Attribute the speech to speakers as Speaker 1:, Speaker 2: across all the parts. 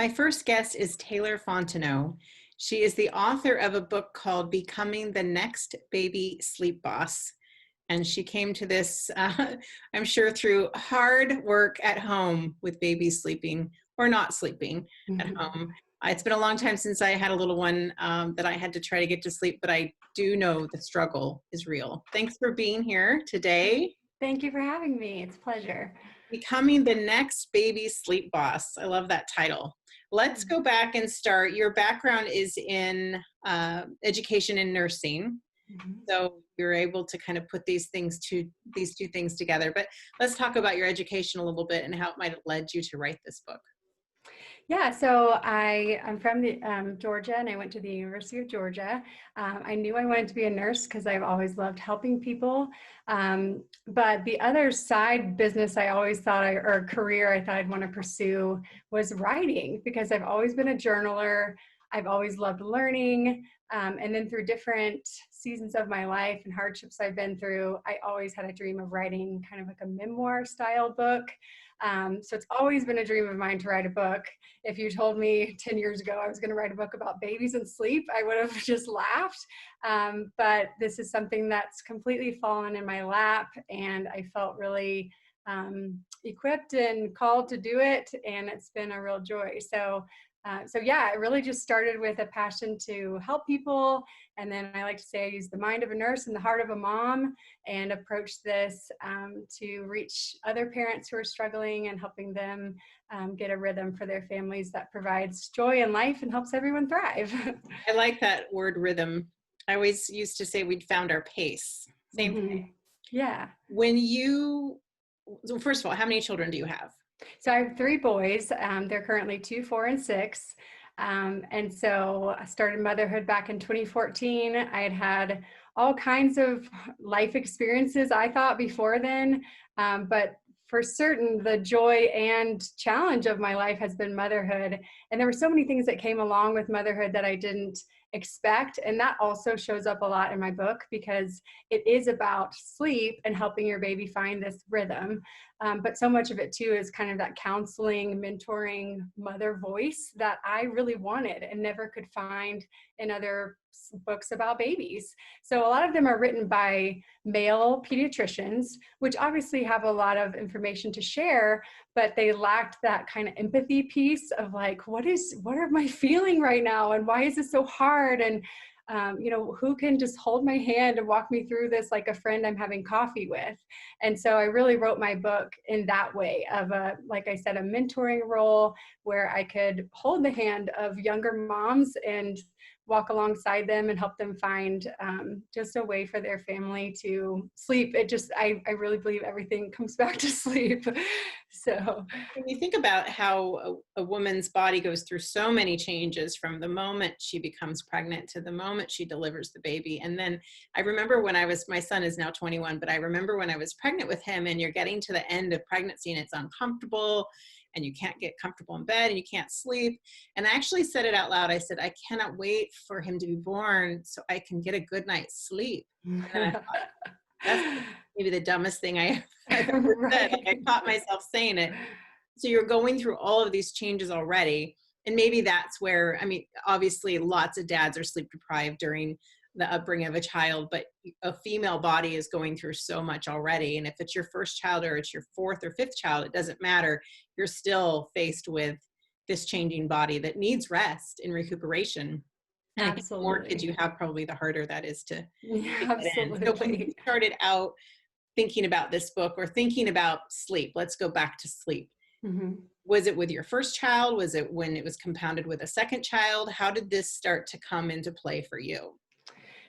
Speaker 1: My first guest is Taylor Fontenot. She is the author of a book called Becoming the Next Baby Sleep Boss. And she came to this, I'm sure, through hard work at home with babies sleeping or not sleeping at home. It's been a long time since I had a little one that I had to try to get to sleep, but I do know the struggle is real. Thanks for being here today.
Speaker 2: Thank you for having me. It's a pleasure.
Speaker 1: Becoming the Next Baby Sleep Boss. I love that title. Let's go back and start. Your background is in education and nursing. So you're able to kind of put these two things together. But let's talk about your education a little bit and how it might have led you to write this book.
Speaker 2: Yeah, so I'm from Georgia, and I went to the University of Georgia. I knew I wanted to be a nurse because I've always loved helping people. But the other side business I always thought, or career I thought I'd want to pursue was writing, because I've always been a journaler. I've always loved learning. And then through different seasons of my life and hardships I've been through, I always had a dream of writing kind of like a memoir style book. So it's always been a dream of mine to write a book. If you told me 10 years ago I was going to write a book about babies and sleep, I would have just laughed. But this is something that's completely fallen in my lap, and I felt really equipped and called to do it, and it's been a real joy. So yeah, it really just started with a passion to help people. And then I like to say I use the mind of a nurse and the heart of a mom, and approach this to reach other parents who are struggling and helping them get a rhythm for their families that provides joy in life and helps everyone thrive.
Speaker 1: I like that word, rhythm. I always used to say we'd found our pace. Same thing.
Speaker 2: Yeah.
Speaker 1: So first of all, how many children do you have?
Speaker 2: So I have 3 boys. They're currently 2, 4, and 6. And so I started motherhood back in 2014. I had all kinds of life experiences, I thought, before then. But for certain, the joy and challenge of my life has been motherhood. And there were so many things that came along with motherhood that I didn't expect. And that also shows up a lot in my book, because it is about sleep and helping your baby find this rhythm. But so much of it too is kind of that counseling, mentoring, mother voice that I really wanted and never could find in other books about babies. So a lot of them are written by male pediatricians, which obviously have a lot of information to share, but they lacked that kind of empathy piece of like, what am I feeling right now? And why is this so hard? And who can just hold my hand and walk me through this like a friend I'm having coffee with? And so I really wrote my book in that way of like I said, a mentoring role where I could hold the hand of younger moms and walk alongside them and help them find just a way for their family to sleep. I really believe everything comes back to sleep. So
Speaker 1: when you think about how a woman's body goes through so many changes from the moment she becomes pregnant to the moment she delivers the baby. And then I remember my son is now 21, but I remember when I was pregnant with him, and you're getting to the end of pregnancy and it's uncomfortable and you can't get comfortable in bed and you can't sleep. And I actually said it out loud. I said, I cannot wait for him to be born so I can get a good night's sleep. And I thought, that's maybe the dumbest thing I've ever said. Like, I caught myself saying it. So you're going through all of these changes already. And maybe that's where, obviously lots of dads are sleep deprived during the upbringing of a child, but a female body is going through so much already. And if it's your first child or it's your 4th or 5th child, it doesn't matter. You're still faced with this changing body that needs rest and recuperation. And I think the more kids you have, probably the harder that is to
Speaker 2: absolutely.
Speaker 1: So when you started out thinking about this book or thinking about sleep, let's go back to sleep. Was it with your first child? Was it when it was compounded with a second child? How did this start to come into play for you?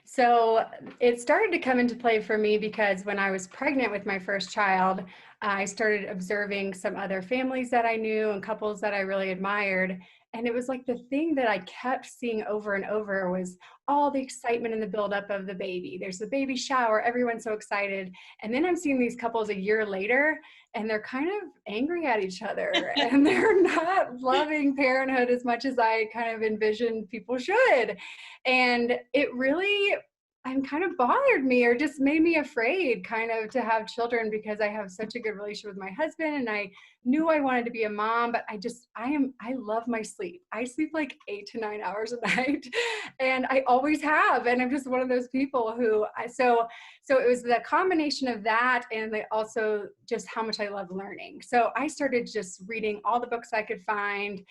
Speaker 2: So it started to come into play for me because when I was pregnant with my first child, I started observing some other families that I knew and couples that I really admired. And it was like the thing that I kept seeing over and over was all the excitement and the buildup of the baby. There's the baby shower, everyone's so excited. And then I'm seeing these couples a year later, and they're kind of angry at each other and they're not loving parenthood as much as I kind of envisioned people should. And it really kind of bothered me or just made me afraid kind of to have children, because I have such a good relationship with my husband and I knew I wanted to be a mom, but I love my sleep. I sleep like 8 to 9 hours a night and I always have. And I'm just one of those people who so it was the combination of that and also just how much I love learning. So I started just reading all the books I could find,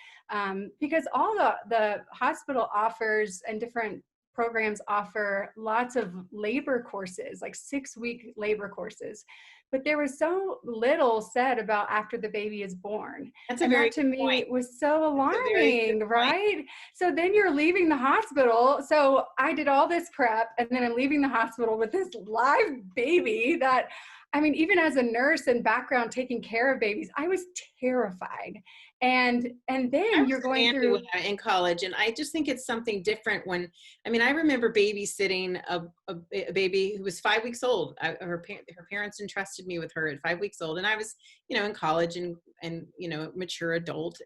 Speaker 2: because all the hospital offers and different programs offer lots of labor courses, like 6-week labor courses. But there was so little said about after the baby is born.
Speaker 1: That's a
Speaker 2: And
Speaker 1: very
Speaker 2: that to
Speaker 1: good point.
Speaker 2: me was so
Speaker 1: That's a very good
Speaker 2: alarming,
Speaker 1: point.
Speaker 2: right? So then you're leaving the hospital. So I did all this prep and then I'm leaving the hospital with this live baby that, I mean, even as a nurse and background taking care of babies, I was terrified. And
Speaker 1: I
Speaker 2: then
Speaker 1: was
Speaker 2: you're
Speaker 1: a
Speaker 2: going
Speaker 1: nanny
Speaker 2: through.
Speaker 1: in college, and I just think it's something different when, I mean, I remember babysitting a baby who was 5 weeks old. Her parents entrusted me with her at 5 weeks old, and I was, in college and mature adult.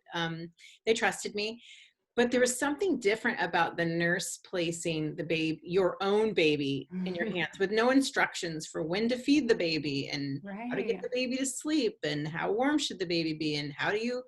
Speaker 1: They trusted me, but there was something different about the nurse placing the baby, your own baby, in your hands with no instructions for when to feed the baby and how to get
Speaker 2: Right,
Speaker 1: the baby to sleep and how warm should the baby be and how do you.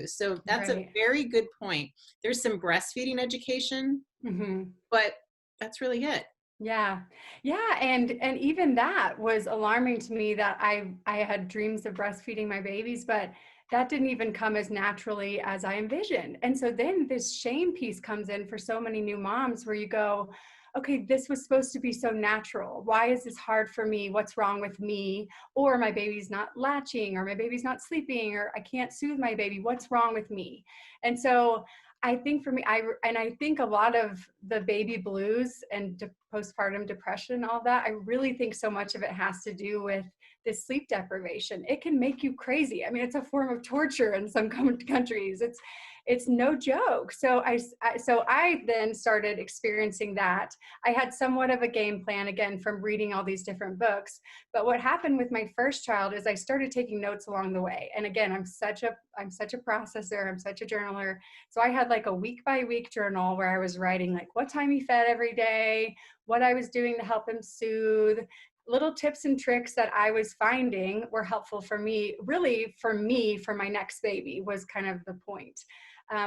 Speaker 1: So that's a
Speaker 2: right.
Speaker 1: very good point. There's some breastfeeding education,
Speaker 2: Hmm.
Speaker 1: but that's really it.
Speaker 2: Yeah. Yeah. And even that was alarming to me, that I had dreams of breastfeeding my babies, but that didn't even come as naturally as I envisioned. And so then this shame piece comes in for so many new moms, where you go, okay, this was supposed to be so natural. Why is this hard for me? What's wrong with me? Or my baby's not latching, or my baby's not sleeping, or I can't soothe my baby. What's wrong with me? And so I think for me, I think a lot of the baby blues and postpartum depression, all that, I really think so much of it has to do with this sleep deprivation. It can make you crazy. I mean, it's a form of torture in some countries. It's no joke. So I then started experiencing that. I had somewhat of a game plan, again, from reading all these different books. But what happened with my first child is I started taking notes along the way. And again, I'm such a processor. I'm such a journaler. So I had like a week by week journal where I was writing like what time he fed every day, what I was doing to help him soothe. Little tips and tricks that I was finding were helpful for me, really for me, for my next baby was kind of the point.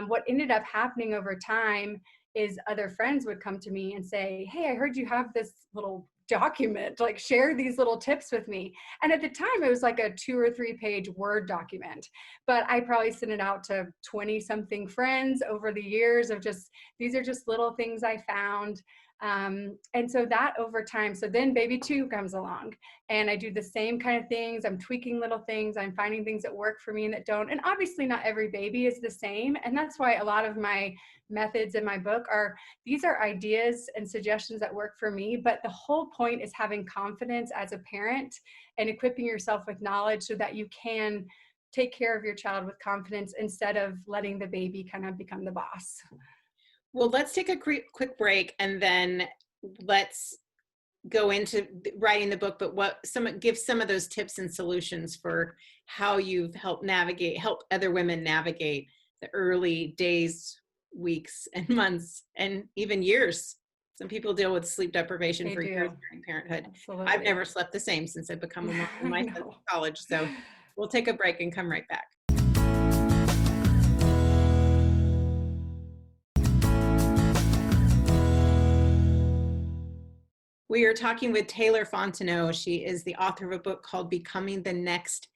Speaker 2: What ended up happening over time is other friends would come to me and say, hey, I heard you have this little document, like share these little tips with me. And at the time it was like a 2 or 3 page Word document, but I probably sent it out to 20 something friends over the years of just, these are just little things I found. And so that over time, so then baby 2 comes along and I do the same kind of things. I'm tweaking little things. I'm finding things that work for me and that don't. And obviously not every baby is the same. And that's why a lot of my methods in my book these are ideas and suggestions that work for me. But the whole point is having confidence as a parent and equipping yourself with knowledge so that you can take care of your child with confidence instead of letting the baby kind of become the boss.
Speaker 1: Well, let's take a quick break and then let's go into writing the book, but give some of those tips and solutions for how you've helped other women navigate the early days, weeks and months and even years. Some people deal with sleep deprivation
Speaker 2: They
Speaker 1: for years
Speaker 2: do.
Speaker 1: during parenthood. I've
Speaker 2: Absolutely.
Speaker 1: never slept the same since I've become a mom in
Speaker 2: I
Speaker 1: my son's
Speaker 2: know.
Speaker 1: college. So we'll take a break and come right back. We are talking with Taylor Fontenot. She is the author of a book called Becoming the Next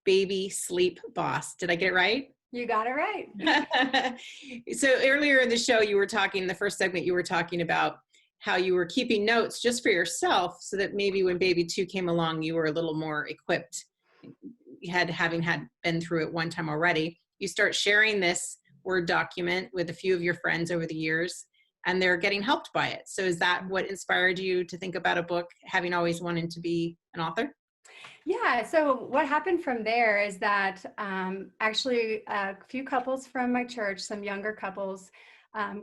Speaker 1: Baby Sleep Boss. Did I get it right?
Speaker 2: You got it right.
Speaker 1: So earlier in the show, the first segment, you were talking about how you were keeping notes just for yourself so that maybe when baby 2 came along, you were a little more equipped. Having been through it one time already. You start sharing this Word document with a few of your friends over the years, and they're getting helped by it. So is that what inspired you to think about a book, having always wanted to be an author?
Speaker 2: Yeah, so what happened from there is that actually a few couples from my church, some younger couples,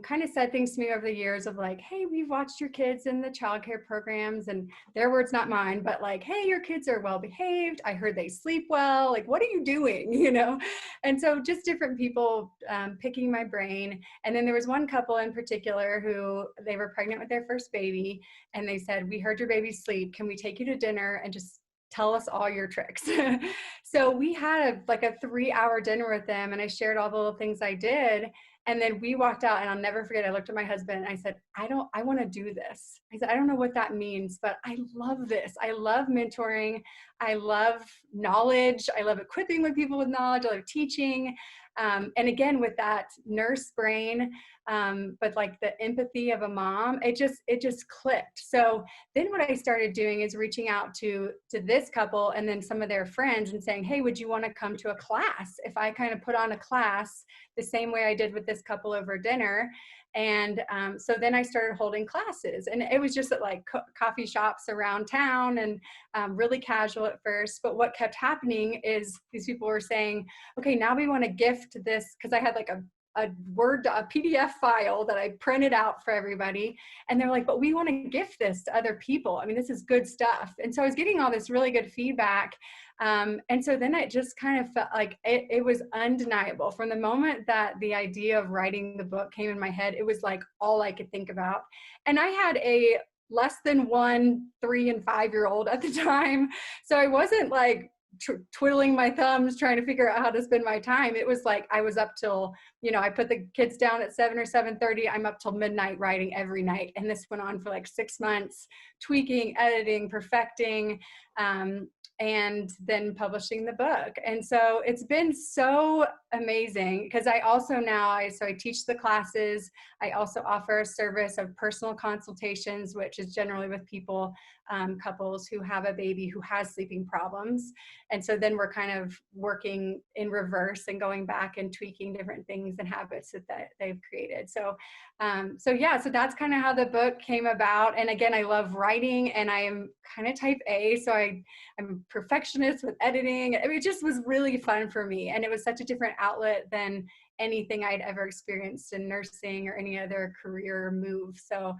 Speaker 2: kind of said things to me over the years of like, hey, we've watched your kids in the childcare programs, and their words, not mine, but like, hey, your kids are well behaved. I heard they sleep well. Like, what are you doing? You know? And so just different people picking my brain. And then there was one couple in particular who they were pregnant with their first baby, and they said, we heard your baby sleep. Can we take you to dinner and just tell us all your tricks? So we had like a 3-hour dinner with them, and I shared all the little things I did. And then we walked out, and I'll never forget, I looked at my husband and I said, I want to do this. I said, I don't know what that means, but I love this. I love mentoring. I love knowledge. I love equipping with people with knowledge. I love teaching. And again, with that nurse brain, but like the empathy of a mom, it just clicked. So then what I started doing is reaching out to this couple and then some of their friends and saying, hey, would you want to come to a class? If I kind of put on a class the same way I did with this couple over dinner. And so then I started holding classes, and it was just at like coffee shops around town, and really casual at first. But what kept happening is these people were saying, okay, now we want to gift this, because I had like a PDF file that I printed out for everybody. And they're like, but we want to gift this to other people. I mean, this is good stuff. And so I was getting all this really good feedback. And so then I just kind of felt like it was undeniable. From the moment that the idea of writing the book came in my head, it was like all I could think about. And I had a less than 1, 3, and 5-year-old at the time. So I wasn't like twiddling my thumbs trying to figure out how to spend my time. It was like I was up till, I put the kids down at 7 or 7:30. I'm up till midnight writing every night. And this went on for like 6 months, tweaking, editing, perfecting, and then publishing the book. And so it's been so amazing, because I also now, I teach the classes. I also offer a service of personal consultations, which is generally with people, couples who have a baby who has sleeping problems. And so then we're kind of working in reverse and going back and tweaking different things and habits that they've created. So that's kind of how the book came about. And again, I love writing, and I am kind of type A. So I'm a perfectionist with editing. I mean, it just was really fun for me. And it was such a different outlet than anything I'd ever experienced in nursing or any other career move. So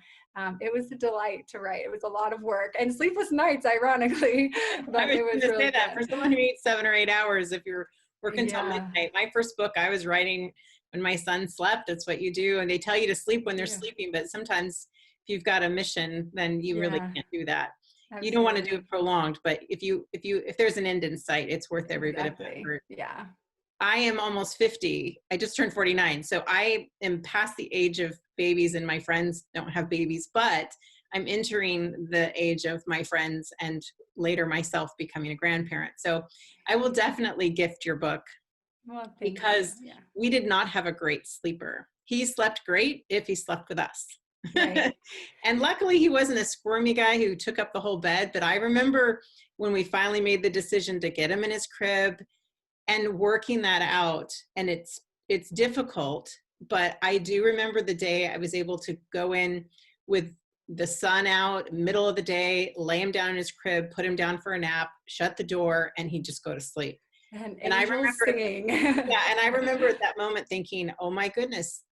Speaker 2: it was a delight to write. It was a lot of work and sleepless nights, ironically, but it was really
Speaker 1: say that
Speaker 2: fun.
Speaker 1: for someone who needs 7 or 8 hours, if you're working till
Speaker 2: Yeah.
Speaker 1: midnight. My first book I was writing when my son slept. That's what you do. And they tell you to sleep when they're sleeping, but sometimes if you've got a mission, then you really can't do that.
Speaker 2: Absolutely.
Speaker 1: You don't want to do it prolonged, but if there's an end in sight, it's worth every bit of effort.
Speaker 2: Yeah.
Speaker 1: I am almost 50. I just turned 49. So I am past the age of babies, and my friends don't have babies, but I'm entering the age of my friends and later myself becoming a grandparent. So I will definitely gift your book,
Speaker 2: Well,
Speaker 1: because we did not have a great sleeper. He slept great if he slept with us. Right. And luckily he wasn't a squirmy guy who took up the whole bed. But I remember when we finally made the decision to get him in his crib and working that out. And it's difficult, but I do remember the day I was able to go in with the sun out, middle of the day, lay him down in his crib, put him down for a nap, shut the door, and he'd just go to sleep.
Speaker 2: And I remember singing.
Speaker 1: And I remember at that moment thinking, oh my goodness,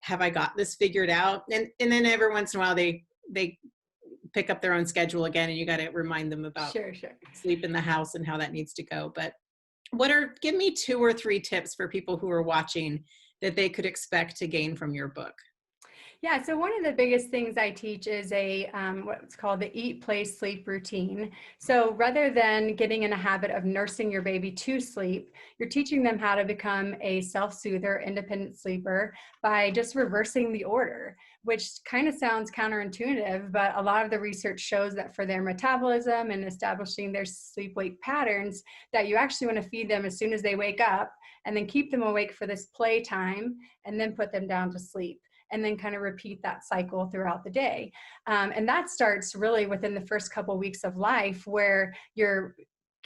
Speaker 1: have I got this figured out? And then every once in a while they pick up their own schedule again, and you got to remind them about sleep in the house and how that needs to go. But give me 2 or 3 tips for people who are watching that they could expect to gain from your book.
Speaker 2: Yeah, so one of the biggest things I teach is what's called the eat, play, sleep routine. So rather than getting in a habit of nursing your baby to sleep, you're teaching them how to become a self-soother, independent sleeper by just reversing the order, which kind of sounds counterintuitive, but a lot of the research shows that for their metabolism and establishing their sleep-wake patterns, that you actually want to feed them as soon as they wake up, and then keep them awake for this play time, and then put them down to sleep, and then kind of repeat that cycle throughout the day. And that starts really within the first couple weeks of life, where you're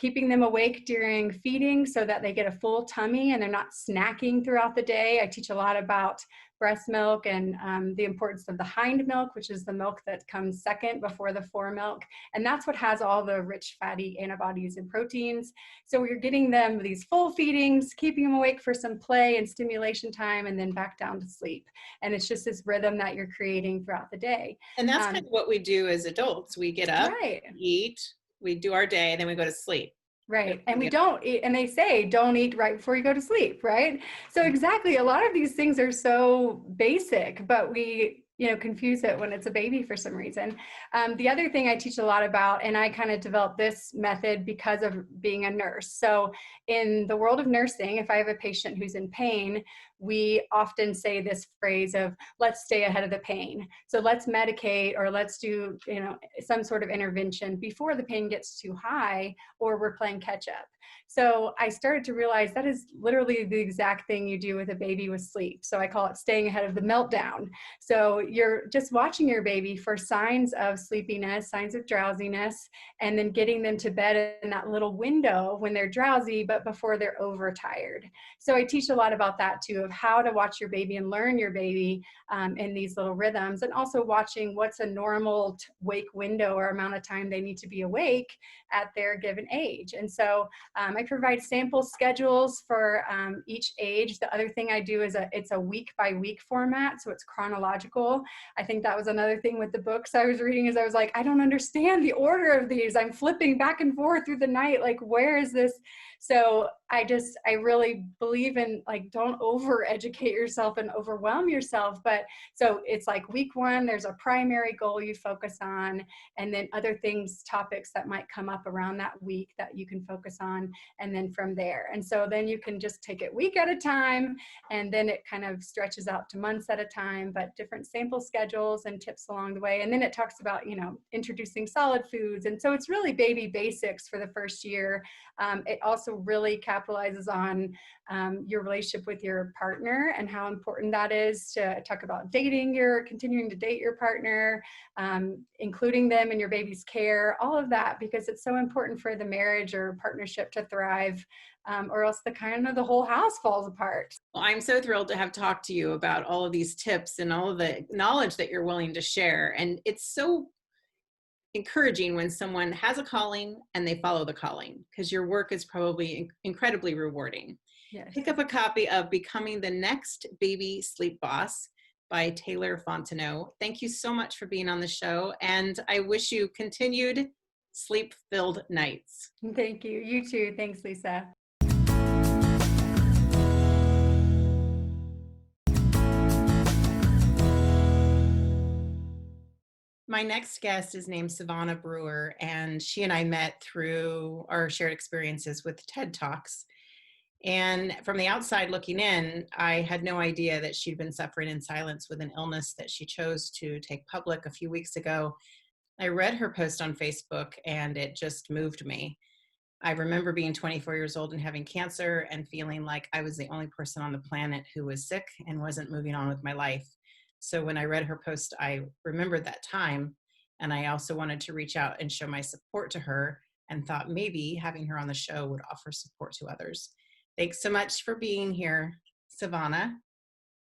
Speaker 2: keeping them awake during feeding so that they get a full tummy and they're not snacking throughout the day. I teach a lot about breast milk and the importance of the hind milk, which is the milk that comes second before the foremilk. And that's what has all the rich fatty antibodies and proteins. So we're getting them these full feedings, keeping them awake for some play and stimulation time, and then back down to sleep. And it's just this rhythm that you're creating throughout the day.
Speaker 1: And that's kind of what we do as adults. We get up,
Speaker 2: Right.
Speaker 1: we eat, we do our day, and then we go to sleep.
Speaker 2: Right. And we don't eat, and they say don't eat right before you go to sleep, right? So exactly, a lot of these things are so basic, but we, confuse it when it's a baby for some reason. The other thing I teach a lot about, and I kind of developed this method because of being a nurse. So in the world of nursing, if I have a patient who's in pain, we often say this phrase of let's stay ahead of the pain. So let's medicate or let's do, some sort of intervention before the pain gets too high or we're playing catch up. So I started to realize that is literally the exact thing you do with a baby with sleep. So I call it staying ahead of the meltdown. So you're just watching your baby for signs of sleepiness, signs of drowsiness, and then getting them to bed in that little window when they're drowsy, but before they're overtired. So I teach a lot about that too, of how to watch your baby and learn your baby in these little rhythms, and also watching what's a normal wake window or amount of time they need to be awake at their given age. And so I provide sample schedules for each age. The other thing I do is it's a week by week format, so it's chronological. I think that was another thing with the books I was reading, is I was like, I don't understand the order of these. I'm flipping back and forth through the night, like, where is this? So I really believe in, like, don't over educate yourself and overwhelm yourself. But so it's like week one, there's a primary goal you focus on, and then other things, topics that might come up around that week that you can focus on, and then from there. And so then you can just take it week at a time, and then it kind of stretches out to months at a time, but different sample schedules and tips along the way. And then it talks about, introducing solid foods. And so it's really baby basics for the first year. It also really capitalizes on your relationship with your partner and how important that is, to talk about continuing to date your partner, including them in your baby's care, all of that, because it's so important for the marriage or partnership to thrive, or else the whole house falls apart.
Speaker 1: Well, I'm so thrilled to have talked to you about all of these tips and all of the knowledge that you're willing to share. And it's so encouraging when someone has a calling and they follow the calling, because your work is probably incredibly rewarding.
Speaker 2: Yes.
Speaker 1: Pick up a copy of Becoming the Next Baby Sleep Boss by Taylor Fontenot. Thank you so much for being on the show, and I wish you continued sleep-filled nights.
Speaker 2: Thank you. You too. Thanks, Lisa.
Speaker 1: My next guest is named Sivana Brewer, and she and I met through our shared experiences with TED Talks. And from the outside looking in, I had no idea that she'd been suffering in silence with an illness that she chose to take public a few weeks ago. I read her post on Facebook and it just moved me. I remember being 24 years old and having cancer and feeling like I was the only person on the planet who was sick and wasn't moving on with my life. So when I read her post, I remembered that time, and I also wanted to reach out and show my support to her, and thought maybe having her on the show would offer support to others. Thanks so much for being here, Sivana.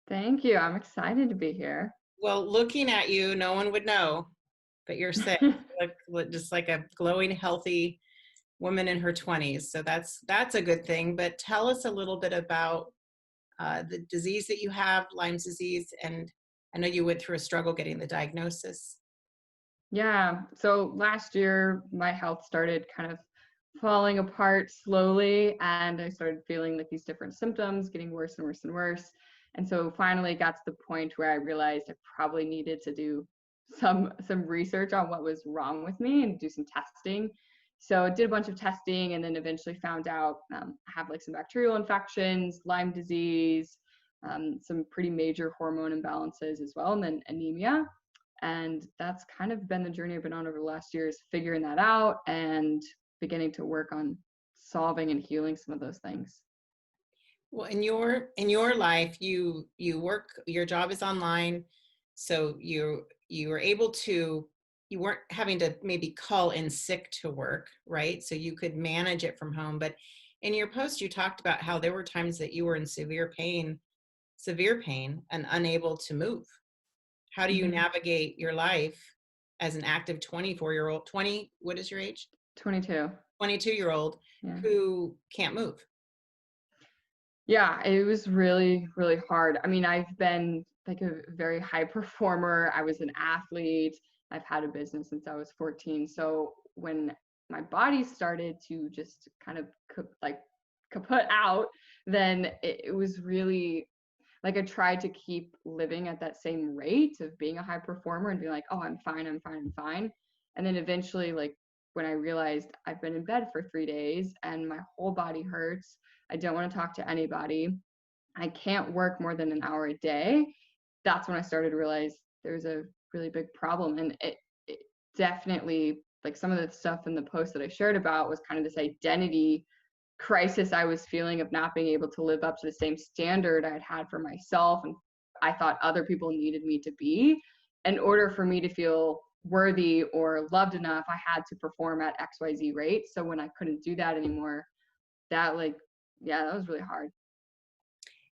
Speaker 3: Thank you. I'm excited to be here.
Speaker 1: Well, looking at you, no one would know, but you're sick. Just like a glowing, healthy woman in her 20s. So that's a good thing. But tell us a little bit about the disease that you have, Lyme's disease, and I know you went through a struggle getting the diagnosis.
Speaker 3: Yeah. So last year, my health started kind of falling apart slowly, and I started feeling like these different symptoms getting worse and worse and worse. And so finally it got to the point where I realized I probably needed to do some research on what was wrong with me and do some testing. So I did a bunch of testing, and then eventually found out I have like some bacterial infections, Lyme disease, some pretty major hormone imbalances as well, and then anemia. And that's kind of been the journey I've been on over the last year, is figuring that out and beginning to work on solving and healing some of those things.
Speaker 1: Well, in your life, you work, your job is online, so you were able to you weren't having to maybe call in sick to work, right? So you could manage it from home. But in your post, you talked about how there were times that you were in severe pain and unable to move. How do you navigate your life as an active 24-year-old, what is your age?
Speaker 3: 22.
Speaker 1: 22-year-old
Speaker 3: Yeah.
Speaker 1: who can't move?
Speaker 3: Yeah, it was really, really hard. I mean, I've been like a very high performer. I was an athlete. I've had a business since I was 14. So when my body started to just kind of kaput out, then it was really like I tried to keep living at that same rate of being a high performer and being like, oh, I'm fine, I'm fine, I'm fine. And then eventually, like when I realized I've been in bed for 3 days and my whole body hurts, I don't want to talk to anybody, I can't work more than an hour a day, that's when I started to realize there's a really big problem. And it definitely, like some of the stuff in the post that I shared about was kind of this identity crisis I was feeling of not being able to live up to the same standard I'd had for myself and I thought other people needed me to be. In order for me to feel worthy or loved enough, I had to perform at XYZ rate. So when I couldn't do that anymore, that that was really hard.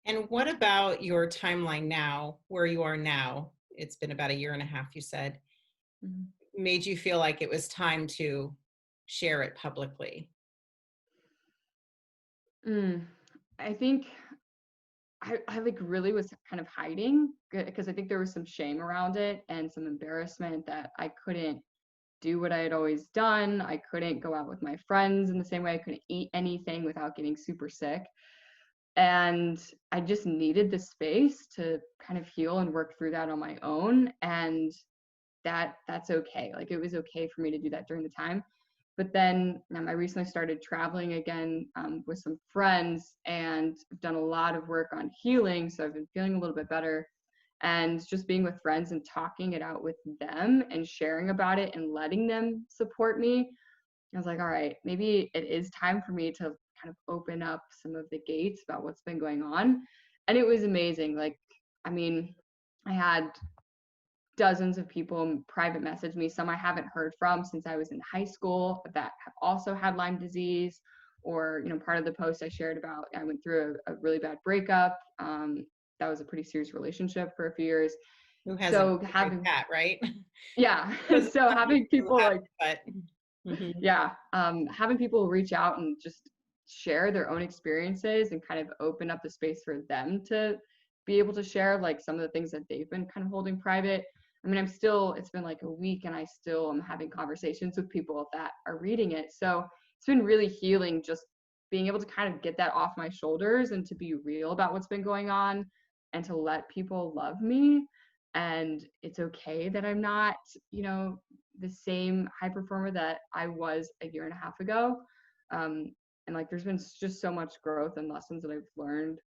Speaker 1: And what about your timeline now, where you are now? It's been about a year and a half, you said, made you feel like it was time to share it publicly?
Speaker 3: I think I like really was kind of hiding because I think there was some shame around it and some embarrassment that I couldn't do what I had always done. I couldn't go out with my friends in the same way. I couldn't eat anything without getting super sick. And I just needed the space to kind of heal and work through that on my own. And that's okay. Like it was okay for me to do that during the time. But then I recently started traveling again with some friends and I've done a lot of work on healing. So I've been feeling a little bit better and just being with friends and talking it out with them and sharing about it and letting them support me. I was like, all right, maybe it is time for me to kind of open up some of the gates about what's been going on. And it was amazing. Like, I mean, I had dozens of people private message me, some I haven't heard from since I was in high school that have also had Lyme disease. Or, part of the post I shared about, I went through a really bad breakup. That was a pretty serious relationship for a few years.
Speaker 1: Who hasn't having that, right?
Speaker 3: Yeah. So having people
Speaker 1: mm-hmm.
Speaker 3: Having people reach out and just share their own experiences and kind of open up the space for them to be able to share like some of the things that they've been kind of holding private. I mean, it's been like a week and I still am having conversations with people that are reading it. So it's been really healing just being able to kind of get that off my shoulders and to be real about what's been going on and to let people love me. And it's okay that I'm not, the same high performer that I was a year and a half ago. And like, there's been just so much growth and lessons that I've learned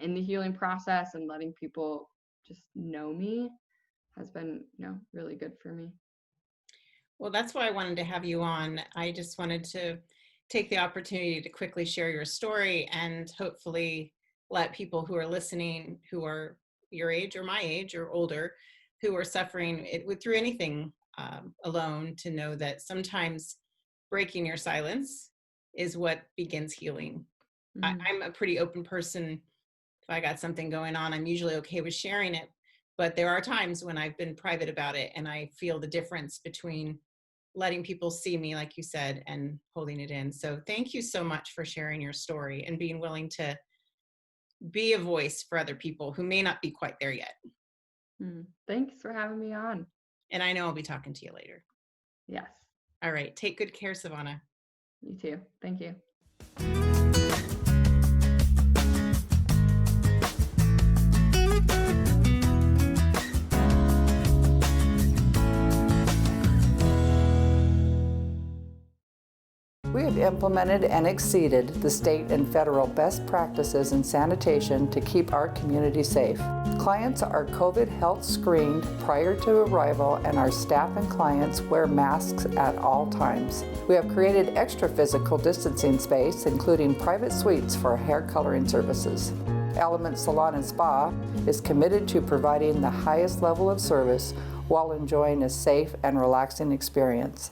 Speaker 3: in the healing process, and letting people just know me has been, really good for me.
Speaker 1: Well, that's why I wanted to have you on. I just wanted to take the opportunity to quickly share your story and hopefully let people who are listening, who are your age or my age or older, who are suffering through anything alone, to know that sometimes breaking your silence is what begins healing. I'm a pretty open person. If I got something going on, I'm usually okay with sharing it. But there are times when I've been private about it and I feel the difference between letting people see me, like you said, and holding it in. So thank you so much for sharing your story and being willing to be a voice for other people who may not be quite there yet.
Speaker 3: Thanks for having me on.
Speaker 1: And I know I'll be talking to you later.
Speaker 3: Yes.
Speaker 1: All right. Take good care, Sivana.
Speaker 3: You too. Thank you.
Speaker 4: We have implemented and exceeded the state and federal best practices in sanitation to keep our community safe. Clients are COVID health screened prior to arrival, and our staff and clients wear masks at all times. We have created extra physical distancing space, including private suites for hair coloring services. Element Salon and Spa is committed to providing the highest level of service while enjoying a safe and relaxing experience.